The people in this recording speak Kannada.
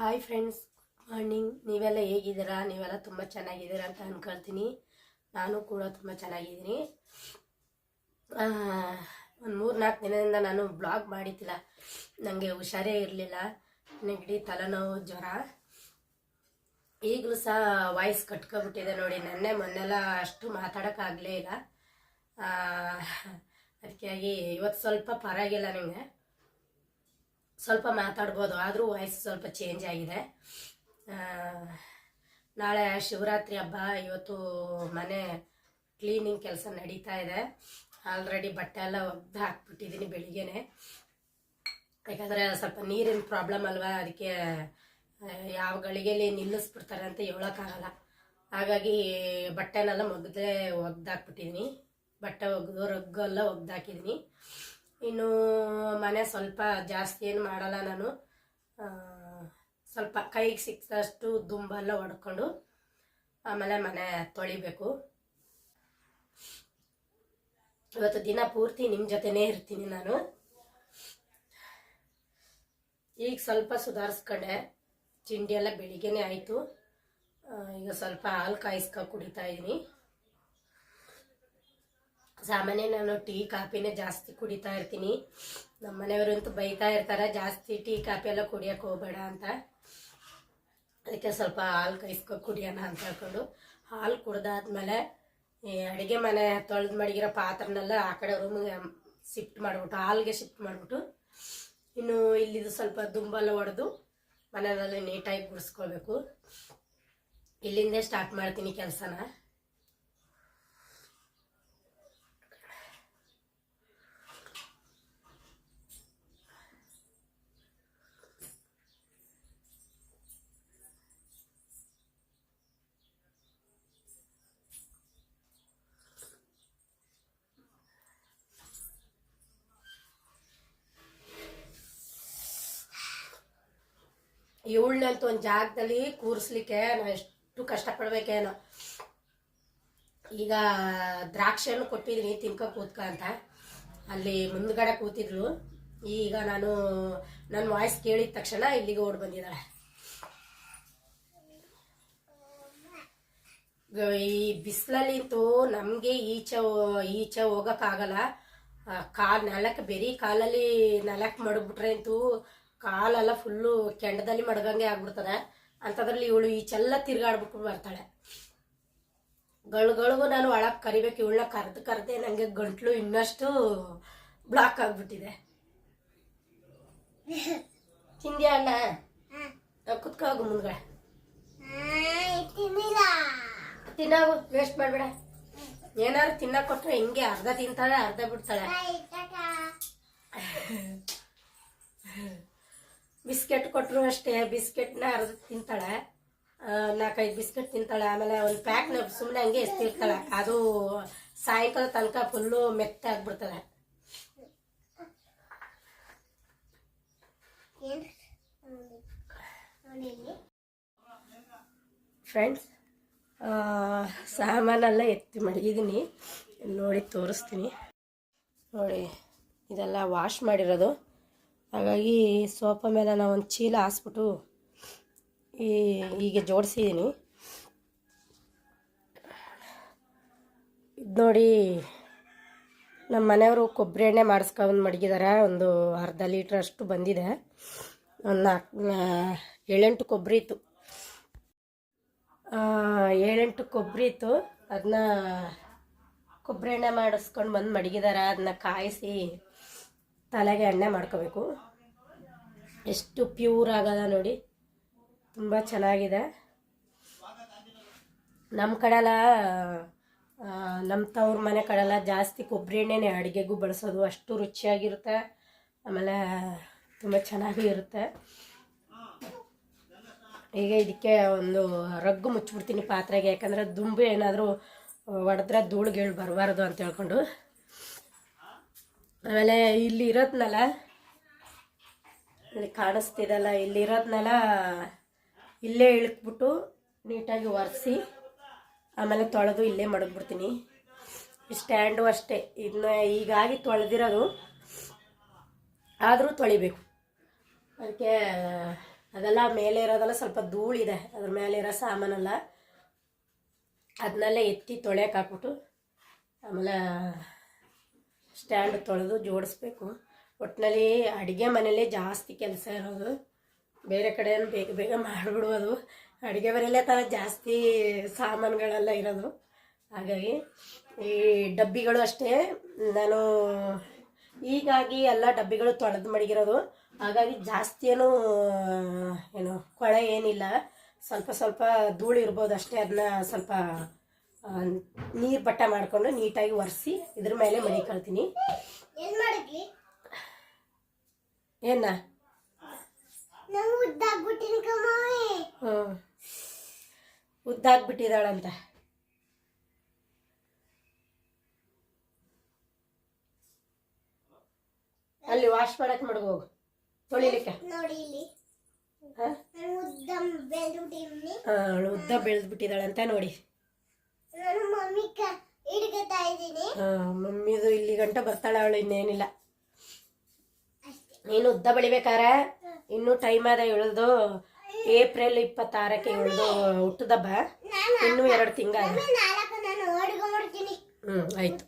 Hi friends, morning. ನೀವೆಲ್ಲ ಹೇಗಿದ್ದೀರಾ? ನೀವೆಲ್ಲ ತುಂಬ ಚೆನ್ನಾಗಿದ್ದೀರಾ ಅಂತ ಅಂದ್ಕೊಳ್ತೀನಿ. ನಾನು ಕೂಡ ತುಂಬ ಚೆನ್ನಾಗಿದ್ದೀನಿ. ಒಂದು 3-4 ದಿನದಿಂದ ನಾನು ಬ್ಲಾಗ್ ಮಾಡಿದ್ದಿಲ್ಲ. ನನಗೆ ಹುಷಾರೇ ಇರಲಿಲ್ಲ. ನೆಗಡಿ, ತಲೆನೋವು, ಜ್ವರ. ಈಗಲೂ ಸಹ ವಾಯ್ಸ್ ಕಟ್ಕೊಬಿಟ್ಟಿದೆ ನೋಡಿ. ಮೊನ್ನೆಲ್ಲ ಅಷ್ಟು ಮಾತಾಡೋಕ್ಕಾಗಲೇ ಇಲ್ಲ. ಅದಕ್ಕಾಗಿ ಇವತ್ತು ಸ್ವಲ್ಪ ಪರವಾಗಿಲ್ಲ. ನನಗೆ ಸ್ವಲ್ಪ ಮಾತಾಡ್ಬೋದು, ಆದರೂ ವಾಯ್ಸ್ ಸ್ವಲ್ಪ ಚೇಂಜ್ ಆಗಿದೆ. ನಾಳೆ ಶಿವರಾತ್ರಿ ಹಬ್ಬ. ಇವತ್ತು ಮನೆ ಕ್ಲೀನಿಂಗ್ ಕೆಲಸ ನಡೀತಾ ಇದೆ. ಆಲ್ರೆಡಿ ಬಟ್ಟೆ ಎಲ್ಲ ಒಗ್ದು ಹಾಕ್ಬಿಟ್ಟಿದ್ದೀನಿ ಬೆಳಿಗ್ಗೆನೆ. ಯಾಕಂದರೆ ಸ್ವಲ್ಪ ನೀರಿನ ಪ್ರಾಬ್ಲಮ್ ಅಲ್ವಾ, ಅದಕ್ಕೆ ಯಾವ ಗಳಿಗೆಯಲ್ಲಿ ನಿಲ್ಲಿಸ್ಬಿಡ್ತಾರೆ ಅಂತ ಹೇಳೋಕ್ಕಾಗಲ್ಲ. ಹಾಗಾಗಿ ಬಟ್ಟೆನೆಲ್ಲ ಒಗ್ದಾಕ್ಬಿಟ್ಟಿದ್ದೀನಿ. ಬಟ್ಟೆ ರಗ್ಗೆಲ್ಲ ಒಗ್ದಾಕಿದ್ದೀನಿ. ಇನ್ನು ಮನೆ ಸ್ವಲ್ಪ ಜಾಸ್ತಿ ಏನು ಮಾಡಲ್ಲ ನಾನು. ಸ್ವಲ್ಪ ಕೈಗೆ ಸಿಕ್ಕಿದಷ್ಟು ದುಂಬೆಲ್ಲ ಹೊಡ್ಕೊಂಡು ಆಮೇಲೆ ಮನೆ ತೊಳಿಬೇಕು. ಇವತ್ತು ದಿನ ಪೂರ್ತಿ ನಿಮ್ಮ ಜೊತೆನೇ ಇರ್ತೀನಿ ನಾನು. ಈಗ ಸ್ವಲ್ಪ ಸುಧಾರಿಸ್ಕೊಂಡೆ. ತಿಂಡಿ ಎಲ್ಲ ಬೆಳಿಗ್ಗೆನೇ ಆಯಿತು. ಈಗ ಸ್ವಲ್ಪ ಹಾಲು ಕಾಯಿಸ್ಕೊಂಡು ಕುಡಿತಾ ಇದ್ದೀನಿ. ಸಾಮಾನ್ಯ ನಾನು ಟೀ ಕಾಫಿನೇ ಜಾಸ್ತಿ ಕುಡಿತಾ ಇರ್ತೀನಿ. ನಮ್ಮ ಮನೆಯವರಂತೂ ಬೈತಾ ಇರ್ತಾರೆ, ಜಾಸ್ತಿ ಟೀ ಕಾಫಿ ಎಲ್ಲ ಕುಡಿಯೋಕೆ ಹೋಗಬೇಡ ಅಂತ. ಅದಕ್ಕೆ ಸ್ವಲ್ಪ ಹಾಲು ಕಾಯಿಸ್ಕೊಂಡು ಕುಡಿಯೋಣ ಅಂತ ಹೇಳ್ಕೊಂಡು ಹಾಲು ಕುಡ್ದಾದ್ಮೇಲೆ ಅಡುಗೆ ಮನೆ ತೊಳೆದು ಮಡಗಿರೋ ಪಾತ್ರನೆಲ್ಲ ಆ ಕಡೆ ರೂಮಿಗೆ ಶಿಫ್ಟ್ ಮಾಡಿಬಿಟ್ಟು, ಹಾಲ್ಗೆ ಶಿಫ್ಟ್ ಮಾಡಿಬಿಟ್ಟು, ಇನ್ನು ಇಲ್ಲಿದು ಸ್ವಲ್ಪ ದುಂಬೆಲ್ಲ ಹೊಡೆದು ಮನೆಯಲ್ಲಿ ನೀಟಾಗಿ ಗುಡಿಸ್ಕೊಳ್ಬೇಕು. ಇಲ್ಲಿಂದೇ ಸ್ಟಾರ್ಟ್ ಮಾಡ್ತೀನಿ ಕೆಲಸನ. ಇವಳನ್ನಂತೂ ಒಂದು ಜಾಗದಲ್ಲಿ ಕೂರಿಸ್ಲಿಕ್ಕೆ ನಾವು ಎಷ್ಟು ಕಷ್ಟಪಡ್ಬೇಕೇನೋ. ಈಗ ದ್ರಾಕ್ಷಿಯನ್ನು ಕೊಟ್ಟಿದ್ದೀನಿ ತಿನ್ಕೊ ಕೂತ್ಕ ಅಂತ. ಅಲ್ಲಿ ಮುಂದ್ಗಡೆ ಕೂತಿದ್ಳು. ಈಗ ನನ್ನ ವಾಯ್ಸ್ ಕೇಳಿದ ತಕ್ಷಣ ಇಲ್ಲಿಗೆ ಓಡ್ ಬಂದಿದ್ದಾಳೆ. ಈ ಬಿಸಿಲಲ್ಲಿಂತೂ ನಮಗೆ ಈಚೆ ಹೋಗೋಕ್ಕಾಗಲ್ಲ. ನೆಲಕ್ಕೆ ಬೆರಿ ಕಾಲಲ್ಲಿ ನೆಲಕ್ಕೆ ಮಡಗ್ಬಿಟ್ರೆ ಅಂತೂ ಕಾಲೆಲ್ಲ ಫುಲ್ಲು ಕೆಂಡದಲ್ಲಿ ಮಡಗಂಗೆ ಆಗ್ಬಿಡ್ತದೆ. ಅಂಥದ್ರಲ್ಲಿ ಇವಳು ಈಚೆಲ್ಲ ತಿರ್ಗಾಡ್ಬಿಟ್ಟು ಬರ್ತಾಳೆ. ಗಳಿಗೂ ನಾನು ಒಳಗೆ ಕರಿಬೇಕು. ಇವಳನ್ನ ಕರೆದೆ ನನಗೆ ಗಂಟ್ಲು ಇನ್ನಷ್ಟು ಬ್ಲಾಕ್ ಆಗ್ಬಿಟ್ಟಿದೆ. ತಿಂದ್ಯಾ ಅಣ್ಣ? ಕುತ್ಕೋಗು ಮುಂದ್ಗಡೆ. ತಿನ್ನಾಗು, ವೇಸ್ಟ್ ಮಾಡಬೇಡ. ಏನಾದ್ರು ತಿನ್ನಕ್ಕೆ ಕೊಟ್ಟರೆ ಹಿಂಗೆ ಅರ್ಧ ತಿಂತಾಳೆ, ಅರ್ಧ ಬಿಡ್ತಾಳೆ. ಬಿಸ್ಕೆಟ್ ಕೊಟ್ಟರು ಅಷ್ಟೇ, ಬಿಸ್ಕೆಟ್ನ ಅರ್ಧ ತಿಂತಾಳೆ. 4-5 ಬಿಸ್ಕೆಟ್ ತಿಂತಾಳೆ. ಆಮೇಲೆ ಒಂದು ಪ್ಯಾಕ್ನ ಸುಮ್ಮನೆ ಹಂಗೆ ಎಸ್ತಿರ್ತಾಳೆ. ಅದು ಸಾಯಂಕಾಲ ತನಕ ಫುಲ್ಲು ಮೆತ್ತ ಆಗ್ಬಿಡ್ತದೆ. ಫ್ರೆಂಡ್ಸ್, ಸಾಮಾನೆಲ್ಲ ಎತ್ತಿ ಮಡಗಿದ್ದೀನಿ. ನೋಡಿ ತೋರಿಸ್ತೀನಿ. ನೋಡಿ, ಇದೆಲ್ಲ ವಾಶ್ ಮಾಡಿರೋದು. ಹಾಗಾಗಿ ಸೋಫಾ ಮೇಲೆ ನಾವು ಒಂದು ಚೀಲ ಹಾಸ್ಬಿಟ್ಟು ಹೀಗೆ ಜೋಡಿಸಿದ್ದೀನಿ. ಇದು ನೋಡಿ, ನಮ್ಮ ಮನೆಯವರು ಕೊಬ್ಬರಿ ಎಣ್ಣೆ ಮಾಡಿಸ್ಕೊಂಡು ಮಡಗಿದ್ದಾರೆ. ಒಂದು ಅರ್ಧ ಲೀಟ್ರ್ ಅಷ್ಟು ಬಂದಿದೆ. ಒಂದು 7-8 ಕೊಬ್ಬರಿ ಇತ್ತು. 7-8 ಕೊಬ್ಬರಿ ಇತ್ತು. ಅದನ್ನ ಕೊಬ್ಬರಿ ಎಣ್ಣೆ ಮಾಡಿಸ್ಕೊಂಡು ಬಂದು ಮಡಗಿದ್ದಾರೆ. ಅದನ್ನ ಕಾಯಿಸಿ ತಲೆಗೆ ಎಣ್ಣೆ ಮಾಡ್ಕೋಬೇಕು. ಎಷ್ಟು ಪ್ಯೂರ್ ಆಗದ ನೋಡಿ, ತುಂಬ ಚೆನ್ನಾಗಿದೆ. ನಮ್ಮ ಕಡೆಲ್ಲ, ನಮ್ಮ ತವ್ರ ಮನೆ ಕಡೆಲ್ಲ ಜಾಸ್ತಿ ಕೊಬ್ಬರಿ ಎಣ್ಣೆನೇ ಅಡುಗೆಗೂ ಬಳಸೋದು. ಅಷ್ಟು ರುಚಿಯಾಗಿರುತ್ತೆ, ಆಮೇಲೆ ತುಂಬ ಚೆನ್ನಾಗೂ ಇರುತ್ತೆ. ಈಗ ಇದಕ್ಕೆ ಒಂದು ರಗ್ಗು ಮುಚ್ಚಿಬಿಡ್ತೀನಿ ಪಾತ್ರೆಗೆ. ಯಾಕಂದರೆ ದುಂಬು ಏನಾದರೂ ಹೊಡೆದ್ರೆ ಧೂಳುಗೇಳು ಬರಬಾರ್ದು ಅಂತ ಹೇಳ್ಕೊಂಡು. ಆಮೇಲೆ ಇಲ್ಲಿ ಇರೋದ್ನಲ್ಲ, ಇಲ್ಲಿ ಕಾಣಿಸ್ತಿದಲ್ಲ, ಇಲ್ಲಿರೋದ್ನೆಲ್ಲ ಇಲ್ಲೇ ಇಳ್ಕ್ಬಿಟ್ಟು ನೀಟಾಗಿ ಒರೆಸಿ ಆಮೇಲೆ ತೊಳೆದು ಇಲ್ಲೇ ಮಡಗ್ಬಿಡ್ತೀನಿ. ಈ ಸ್ಟ್ಯಾಂಡು ಅಷ್ಟೇ, ಇದನ್ನ ಈಗಾಗಿ ತೊಳೆದಿರೋದು, ಆದರೂ ತೊಳಿಬೇಕು. ಅದಕ್ಕೆ ಅದೆಲ್ಲ ಮೇಲೆ ಇರೋದೆಲ್ಲ ಸ್ವಲ್ಪ ಧೂಳಿದೆ, ಅದ್ರ ಮೇಲೆ ಇರೋ ಸಾಮಾನೆಲ್ಲ ಅದನ್ನೆಲ್ಲ ಎತ್ತಿ ತೊಳೆಯಕ್ಕೆ ಹಾಕ್ಬಿಟ್ಟು ಆಮೇಲೆ ಸ್ಟ್ಯಾಂಡ್ ತೊಳೆದು ಜೋಡಿಸ್ಬೇಕು. ಒಟ್ಟಿನಲ್ಲಿ ಅಡುಗೆ ಮನೇಲೇ ಜಾಸ್ತಿ ಕೆಲಸ ಇರೋದು, ಬೇರೆ ಕಡೆ ಬೇಗ ಬೇಗ ಮಾಡಿಬಿಡ್ಬೋದು. ಅಡುಗೆ ಮನೆಯಲ್ಲೇ ಥರ ಜಾಸ್ತಿ ಸಾಮಾನುಗಳೆಲ್ಲ ಇರೋದು. ಹಾಗಾಗಿ ಈ ಡಬ್ಬಿಗಳು ಅಷ್ಟೇ, ನಾನು ಹೀಗಾಗಿ ಎಲ್ಲ ಡಬ್ಬಿಗಳು ತೊಳೆದು ಮಡಗಿರೋದು. ಹಾಗಾಗಿ ಜಾಸ್ತಿ ಏನು ಕೊಳೆ ಏನಿಲ್ಲ, ಸ್ವಲ್ಪ ಸ್ವಲ್ಪ ಧೂಳು ಇರ್ಬೋದು ಅಷ್ಟೇ. ಅದನ್ನ ಸ್ವಲ್ಪ ನೀರು ಬಟ್ಟ ಮಾಡಿಕೊಂಡು ನೀಟಾಗಿ ಒರೆಸಿ ಇದ್ರ ಮೇಲೆ ಮಡಿಕೊಳ್ತೀನಿ. ಏನ ಉದ್ದಾಗ್ಬಿಟ್ಟಿದ್ದಾಳಂತ. ಅಲ್ಲಿ ವಾಶ್ ಮಾಡಕ್ ಮಡಗೋಗು, ತೊಳಿಲಿಕ್ಕೆ. ಉದ್ದ ಬೆಳೆದ್ಬಿಟ್ಟಿದ್ದಾಳಂತ ನೋಡಿ. ಮಮ್ಮಿದು ಇಲ್ಲಿ ಗಂಟ ಬರ್ತಾಳೆ ಅವಳು, ಇನ್ನೇನಿಲ್ಲ. ನೀನು ಉದ್ದ ಬೆಳಿಬೇಕಾರೆ ಇನ್ನೂ ಟೈಮ್ ಅದ. ಇವಳದು ಏಪ್ರಿಲ್ 26ಕ್ಕೆ ಇವಳದು ಹುಟ್ಟದಬ್ಬ, ಇನ್ನೂ 2 ತಿಂಗಳು. ಆಯ್ತು.